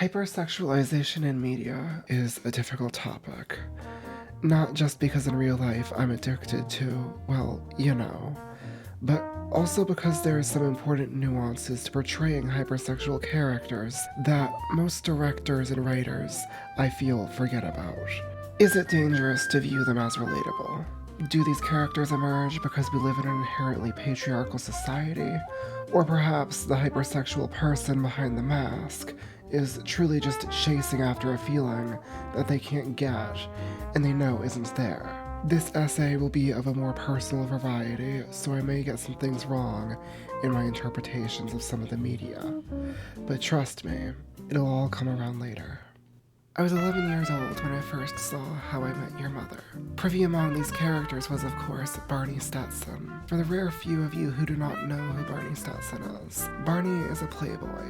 Hypersexualization in media is a difficult topic. Not just because in real life I'm addicted to, well, but also because there are some important nuances to portraying hypersexual characters that most directors and writers, I feel, forget about. Is it dangerous to view them as relatable? Do these characters emerge because we live in an inherently patriarchal society? Or perhaps the hypersexual person behind the mask is truly just chasing after a feeling that they can't get and they know isn't there. This essay will be of a more personal variety, so I may get some things wrong in my interpretations of some of the media. But trust me, it'll all come around later. I was 11 years old when I first saw How I Met Your Mother. Privy among these characters was, of course, Barney Stetson. For the rare few of you who do not know who Barney Stetson is, Barney is a playboy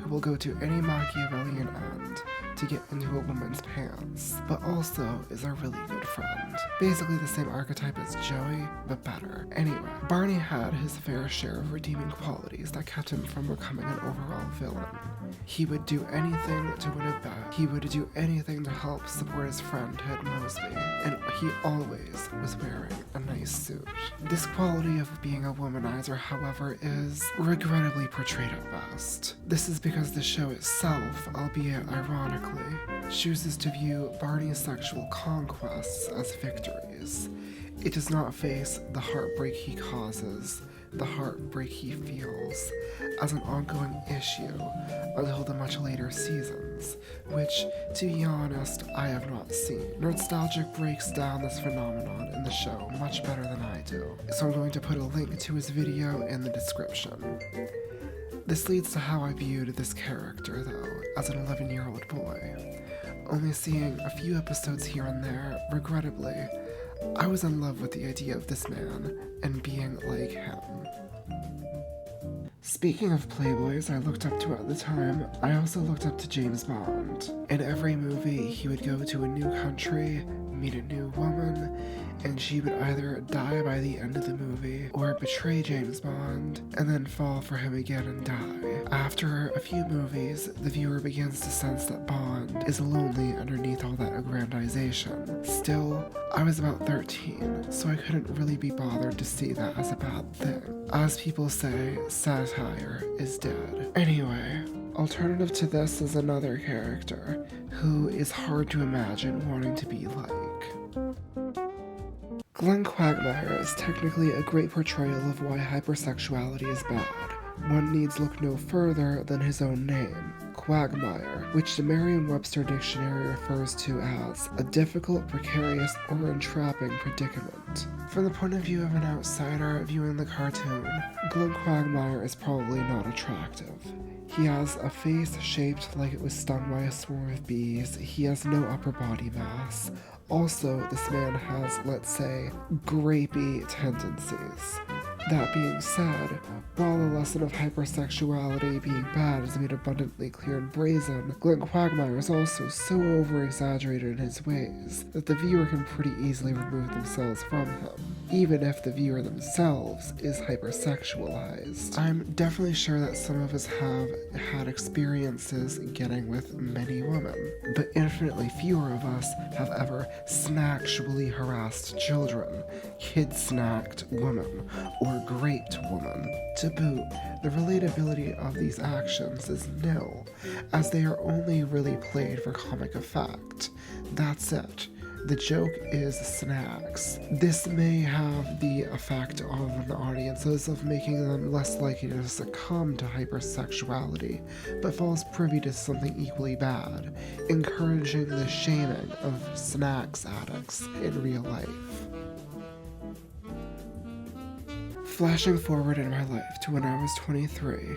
who will go to any Machiavellian end to get into a woman's pants, but also is a really good friend. Basically the same archetype as Joey, but better. Anyway, Barney had his fair share of redeeming qualities that kept him from becoming an overall villain. He would do anything to win a bet. He would do anything to help support his friend Ted Mosby, and he always was wearing a nice suit. This quality of being a womanizer, however, is regrettably portrayed at best. This is because the show itself, albeit ironically, chooses to view Barney's sexual conquests as victories. It does not face the heartbreak he causes, the heartbreak he feels, as an ongoing issue until the much later seasons, which, to be honest, I have not seen. Nerdstalgic breaks down this phenomenon in the show much better than I do, so I'm going to put a link to his video in the description. This leads to how I viewed this character, though, as an 11-year-old boy. Only seeing a few episodes here and there, regrettably, I was in love with the idea of this man and being like him. Speaking of playboys I looked up to at the time, I also looked up to James Bond. In every movie, he would go to a new country, meet a new woman, and she would either die by the end of the movie or betray James Bond and then fall for him again and die. After a few movies, the viewer begins to sense that Bond is lonely underneath all that aggrandization. Still, I was about 13, so I couldn't really be bothered to see that as a bad thing. As people say, satire is dead. Anyway, alternative to this is another character who is hard to imagine wanting to be like. Glenn Quagmire is technically a great portrayal of why hypersexuality is bad. One needs look no further than his own name, Quagmire, which the Merriam-Webster dictionary refers to as a difficult, precarious, or entrapping predicament. From the point of view of an outsider viewing the cartoon, Glenn Quagmire is probably not attractive. He has a face shaped like it was stung by a swarm of bees. He has no upper body mass. Also, this man has, let's say, grapey tendencies. That being said, while the lesson of hypersexuality being bad is made abundantly clear and brazen, Glenn Quagmire is also so over-exaggerated in his ways that the viewer can pretty easily remove themselves from him, even if the viewer themselves is hypersexualized. I'm definitely sure that some of us have had experiences getting with many women, but infinitely fewer of us have ever snacktually harassed children, kid-snacked women, or raped woman. To boot, the relatability of these actions is nil, as they are only really played for comic effect. That's it. The joke is snacks. This may have the effect on the audiences of making them less likely to succumb to hypersexuality, but falls privy to something equally bad, encouraging the shaming of snacks addicts in real life. Flashing forward in my life to when I was 23,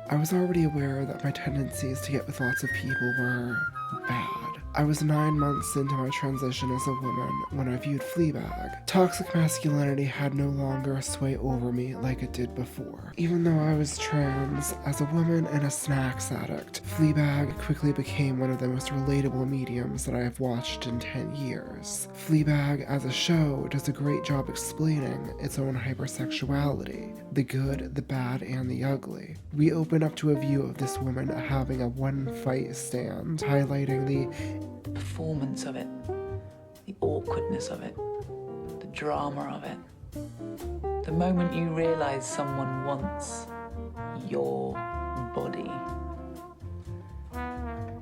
I was already aware that my tendencies to get with lots of people were bad. I was 9 months into my transition as a woman when I viewed Fleabag. Toxic masculinity had no longer a sway over me like it did before. Even though I was trans, as a woman and a snacks addict, Fleabag quickly became one of the most relatable mediums that I have watched in 10 years. Fleabag as a show does a great job explaining its own hypersexuality, the good, the bad, and the ugly. We open up to a view of this woman having a one-fight stand, highlighting the performance of it, the awkwardness of it, the drama of it. The moment you realize someone wants your body.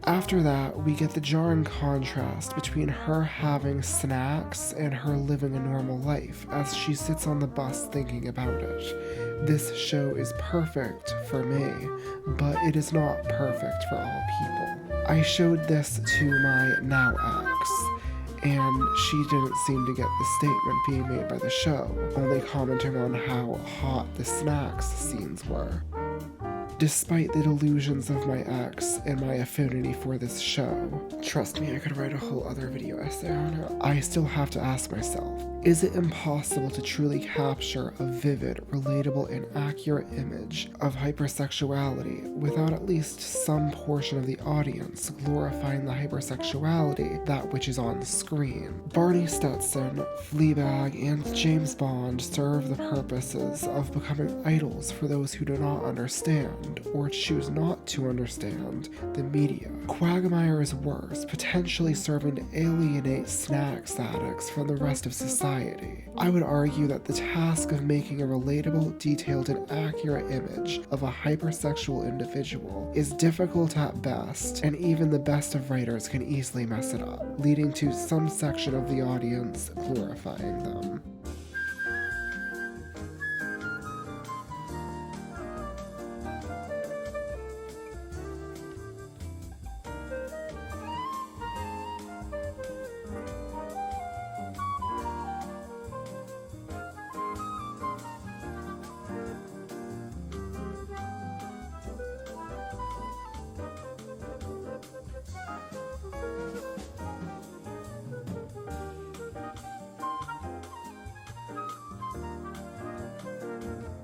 After that, we get the jarring contrast between her having snacks and her living a normal life as she sits on the bus thinking about it. This show is perfect for me, but it is not perfect for all people. I showed this to my now ex, and she didn't seem to get the statement being made by the show, only commenting on how hot the snacks scenes were. Despite the delusions of my ex and my affinity for this show, trust me, I could write a whole other video essay on it, I still have to ask myself, is it impossible to truly capture a vivid, relatable, and accurate image of hypersexuality without at least some portion of the audience glorifying the hypersexuality, that which is on screen? Barney Stetson, Fleabag, and James Bond serve the purposes of becoming idols for those who do not understand, or choose not to understand, the media. Quagmire is worse, potentially serving to alienate snacks addicts from the rest of society. I would argue that the task of making a relatable, detailed, and accurate image of a hypersexual individual is difficult at best, and even the best of writers can easily mess it up, leading to some section of the audience glorifying them.